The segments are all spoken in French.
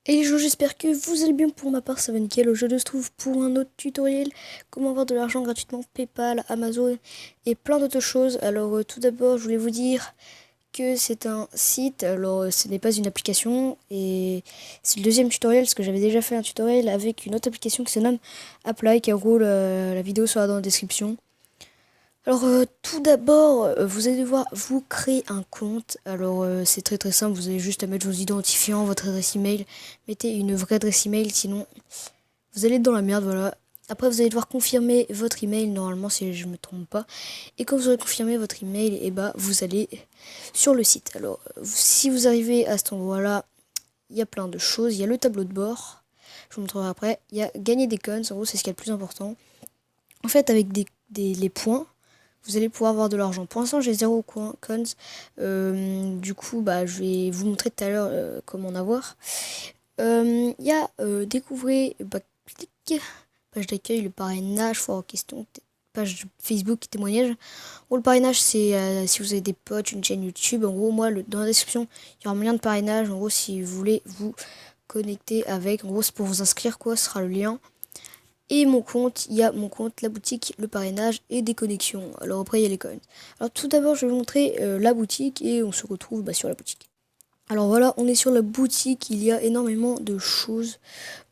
Et les gens, j'espère que vous allez bien. Pour ma part, ça va nickel. Aujourd'hui, on se trouve pour un autre tutoriel. Comment avoir de l'argent gratuitement, PayPal, Amazon et plein d'autres choses. Alors, tout d'abord, je voulais vous dire que c'est un site. Alors, ce n'est pas une application. Et c'est le deuxième tutoriel, parce que j'avais déjà fait un tutoriel avec une autre application qui se nomme Apply, qui roule. La vidéo sera dans la description. Alors tout d'abord, vous allez devoir vous créer un compte. Alors c'est très très simple, vous avez juste à mettre vos identifiants, votre adresse email. Mettez une vraie adresse email, sinon vous allez être dans la merde, voilà. Après vous allez devoir confirmer votre email, normalement si je ne me trompe pas. Et quand vous aurez confirmé votre email, et bah vous allez sur le site. Alors si vous arrivez à cet endroit-là, il y a plein de choses. Il y a le tableau de bord, je vous montrerai après. Il y a gagner des coins, en gros c'est ce qui est le plus important. En fait avec les points, vous allez pouvoir avoir de l'argent. Pour l'instant, j'ai 0 coins. Du coup, bah, je vais vous montrer tout à l'heure comment en avoir. Il y a découvrir Backclick, page d'accueil, le parrainage, foire aux questions, page Facebook, témoignage. Le parrainage, c'est si vous avez des potes, une chaîne YouTube. En gros, moi, dans la description, il y aura un lien de parrainage. En gros, si vous voulez vous connecter avec, en gros, c'est pour vous inscrire, quoi, ce sera le lien. Et mon compte, il y a mon compte, la boutique, le parrainage et des connexions. Alors après, il y a les coins. Alors tout d'abord, je vais vous montrer la boutique et on se retrouve sur la boutique. Alors voilà, on est sur la boutique, il y a énormément de choses.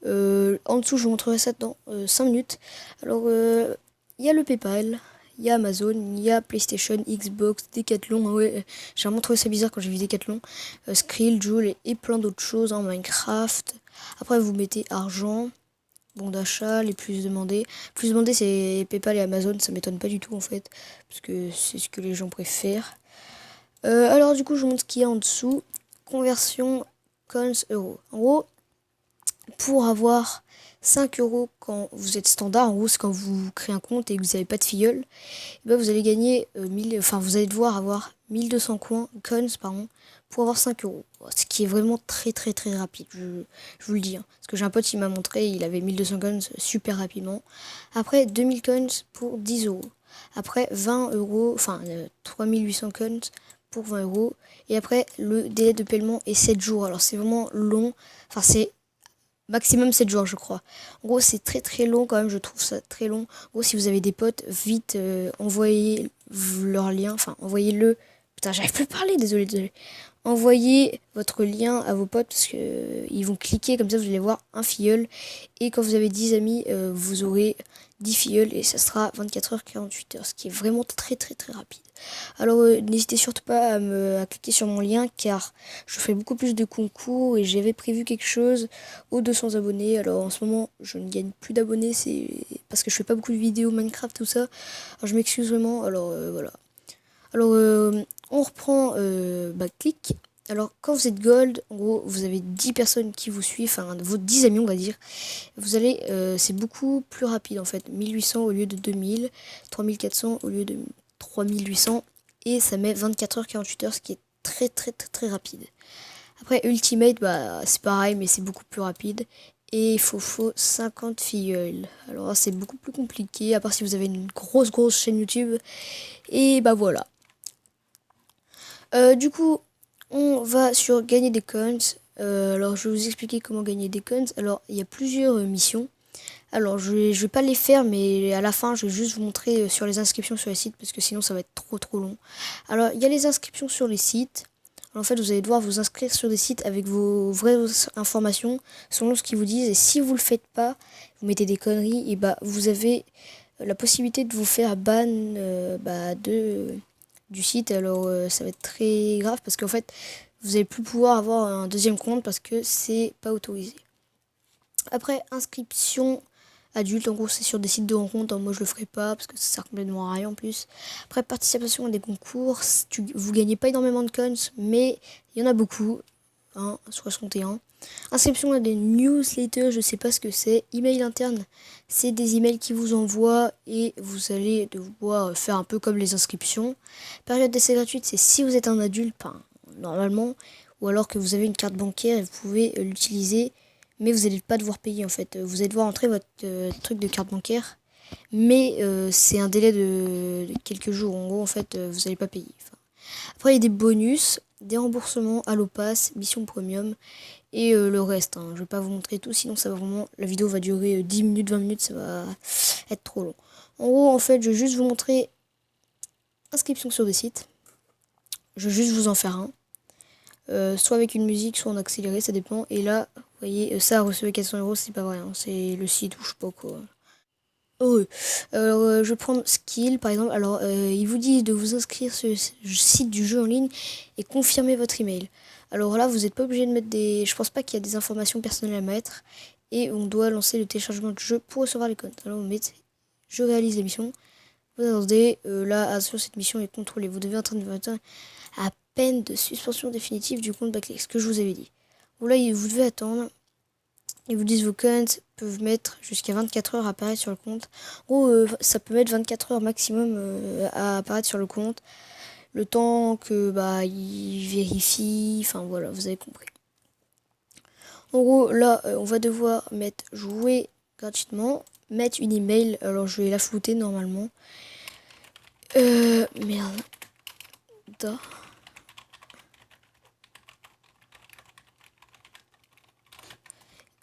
En dessous, je vous montrerai ça dans 5 minutes. Alors, il y a le PayPal, il y a Amazon, il y a PlayStation, Xbox, Decathlon. Ah ouais, j'ai vraiment trouvé ça bizarre quand j'ai vu Decathlon. Skrill, Joule et plein d'autres choses, hein, Minecraft. Après, vous mettez argent. Bon d'achat, les plus demandés. Plus demandés, c'est PayPal et Amazon, ça m'étonne pas du tout en fait, parce que c'est ce que les gens préfèrent. Alors du coup, je vous montre ce qu'il y a en dessous. Conversion coins euros. En gros, pour avoir 5 euros quand vous êtes standard, en gros, c'est quand vous créez un compte et que vous n'avez pas de filleul, et ben vous allez gagner vous allez devoir avoir 1200 coins, pardon, pour avoir 5 euros. Ce qui est vraiment très très très rapide, je vous le dis. Hein. Parce que j'ai un pote qui m'a montré, il avait 1200 coins super rapidement. Après, 2000 coins pour 10 euros. Après, 20 euros, 3800 coins pour 20 euros. Et après, le délai de paiement est 7 jours. Alors, c'est vraiment long. Enfin, c'est maximum 7 jours, je crois. En gros, c'est très très long quand même, je trouve ça très long. En gros, si vous avez des potes, vite envoyez leur lien, enfin envoyez-le. Putain, j'arrive plus à parler, désolé. Envoyez votre lien à vos potes parce que ils vont cliquer, comme ça vous allez voir un filleul. Et quand vous avez 10 amis, vous aurez 10 filleuls et ça sera 24 heures, 48 heures, ce qui est vraiment très très très rapide. Alors n'hésitez surtout pas à cliquer sur mon lien car je fais beaucoup plus de concours et j'avais prévu quelque chose aux 200 abonnés. Alors en ce moment je ne gagne plus d'abonnés, c'est parce que je fais pas beaucoup de vidéos Minecraft tout ça. Alors je m'excuse vraiment, alors voilà. Alors on reprend Backclick. Alors quand vous êtes gold, en gros vous avez 10 personnes qui vous suivent, enfin vos 10 amis on va dire. Vous allez, c'est beaucoup plus rapide en fait, 1800 au lieu de 2000, 3400 au lieu de 3800 et ça met 24 heures 48 heures, ce qui est très très très très rapide. Après Ultimate, bah c'est pareil mais c'est beaucoup plus rapide et il faut 50 filleuls. Alors c'est beaucoup plus compliqué à part si vous avez une grosse chaîne YouTube et bah voilà. Du coup, on va sur gagner des coins. Alors je vais vous expliquer comment gagner des coins. Alors il y a plusieurs missions. Alors je vais pas les faire, mais à la fin je vais juste vous montrer sur les inscriptions sur les sites parce que sinon ça va être trop long. Alors il y a les inscriptions sur les sites. Alors, en fait vous allez devoir vous inscrire sur des sites avec vos vraies informations selon ce qu'ils vous disent. Et si vous le faites pas, vous mettez des conneries, et bah vous avez la possibilité de vous faire ban du site. Alors ça va être très grave parce qu'en fait vous allez plus pouvoir avoir un deuxième compte parce que c'est pas autorisé. Après inscription adulte, en gros c'est sur des sites de rencontres, moi je le ferai pas parce que ça sert complètement à rien en plus. Après participation à des concours, vous gagnez pas énormément de coins mais il y en a beaucoup, hein, 61. Inscription à des newsletters, je sais pas ce que c'est. Email interne, c'est des emails qui vous envoient et vous allez devoir faire un peu comme les inscriptions. Période d'essai gratuite, c'est si vous êtes un adulte, normalement, ou alors que vous avez une carte bancaire et vous pouvez l'utiliser, mais vous n'allez pas devoir payer en fait. Vous allez devoir entrer votre truc de carte bancaire, mais c'est un délai de quelques jours. En gros, en fait, vous n'allez pas payer. Après, il y a des bonus, des remboursements, Allopass, mission premium. et le reste. Je vais pas vous montrer tout, sinon ça va vraiment, la vidéo va durer 10 minutes, 20 minutes, ça va être trop long. En gros, en fait, je vais juste vous montrer inscription sur des sites. Je vais juste vous en faire un. Soit avec une musique, soit en accéléré, ça dépend. Et là, vous voyez, ça a reçu 400 €, c'est pas vrai, hein, c'est le site ou je sais pas quoi. Oh, alors, je vais prendre Skill par exemple. Alors, il vous dit de vous inscrire sur le site du jeu en ligne et confirmer votre email. Alors là, vous n'êtes pas obligé de mettre des. Je pense pas qu'il y a des informations personnelles à mettre. Et on doit lancer le téléchargement du jeu pour recevoir les codes. Alors, vous mettez je réalise la mission. Vous attendez. Là, sur cette mission est contrôlée. Vous devez entrer à peine de suspension définitive du compte Backlick, ce que je vous avais dit. Bon, là, vous devez attendre. Ils vous disent vos coins peuvent mettre jusqu'à 24 heures à apparaître sur le compte. En gros, ça peut mettre 24 heures maximum à apparaître sur le compte. Le temps que il vérifie. Enfin voilà, vous avez compris. En gros, là, on va devoir mettre jouer gratuitement. Mettre une email. Alors je vais la flouter normalement. Merde.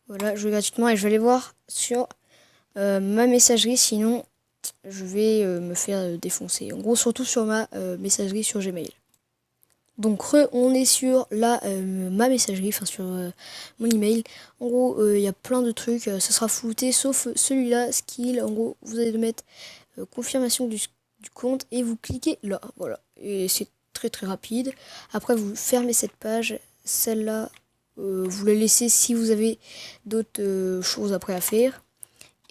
Voilà, je vais gratuitement et je vais aller voir sur ma messagerie, sinon je vais me faire défoncer. En gros, surtout sur ma messagerie sur Gmail. Donc on est sur ma messagerie, enfin sur mon email. En gros, il y a plein de trucs, ça sera flouté, sauf celui-là, Skill. En gros, vous allez mettre confirmation du compte et vous cliquez là, voilà. Et c'est très très rapide. Après, vous fermez cette page, celle-là, vous la laissez si vous avez d'autres choses après à faire.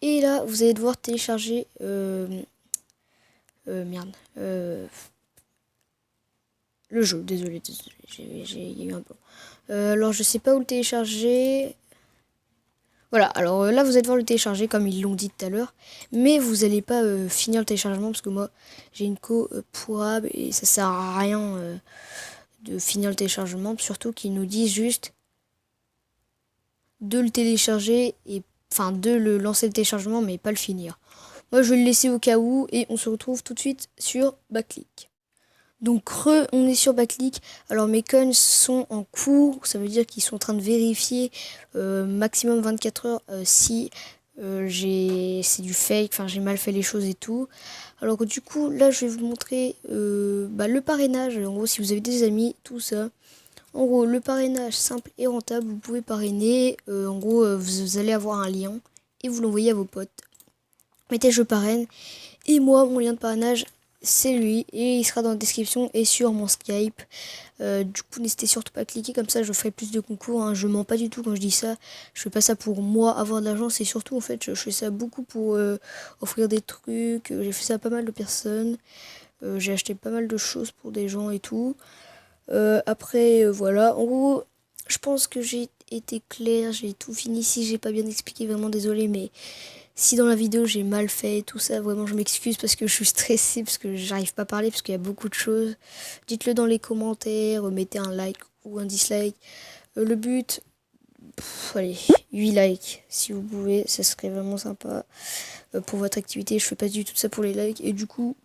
Et là, vous allez devoir télécharger... merde. Le jeu, désolé, j'ai eu un peu. Alors, je sais pas où le télécharger. Voilà, alors là, vous allez devoir le télécharger comme ils l'ont dit tout à l'heure. Mais vous n'allez pas finir le téléchargement parce que moi, j'ai une pourrable et ça sert à rien de finir le téléchargement. Surtout qu'ils nous disent juste de le télécharger et enfin de le lancer le téléchargement mais pas le finir. Moi je vais le laisser au cas où et on se retrouve tout de suite sur Backlick. Donc on est sur Backlick. Alors mes coins sont en cours, ça veut dire qu'ils sont en train de vérifier maximum 24 heures si c'est du fake, enfin j'ai mal fait les choses et tout. Alors du coup là je vais vous montrer le parrainage, en gros si vous avez des amis, tout ça. En gros, le parrainage simple et rentable, vous pouvez parrainer. En gros, vous allez avoir un lien et vous l'envoyez à vos potes. Mettez je parraine. Et moi, mon lien de parrainage, c'est lui. Et il sera dans la description et sur mon Skype. Du coup, n'hésitez surtout pas à cliquer, comme ça je ferai plus de concours. Hein. Je mens pas du tout quand je dis ça. Je fais pas ça pour moi avoir de l'argent. C'est surtout, en fait, je fais ça beaucoup pour offrir des trucs. J'ai fait ça à pas mal de personnes. J'ai acheté pas mal de choses pour des gens et tout. Après, voilà. En gros, je pense que j'ai été clair, j'ai tout fini. Si j'ai pas bien expliqué, vraiment désolé, mais si dans la vidéo j'ai mal fait tout ça, vraiment je m'excuse parce que je suis stressée, parce que j'arrive pas à parler, parce qu'il y a beaucoup de choses. Dites-le dans les commentaires, mettez un like ou un dislike. Le but, allez, 8 likes si vous pouvez, ça serait vraiment sympa pour votre activité. Je fais pas du tout ça pour les likes et du coup,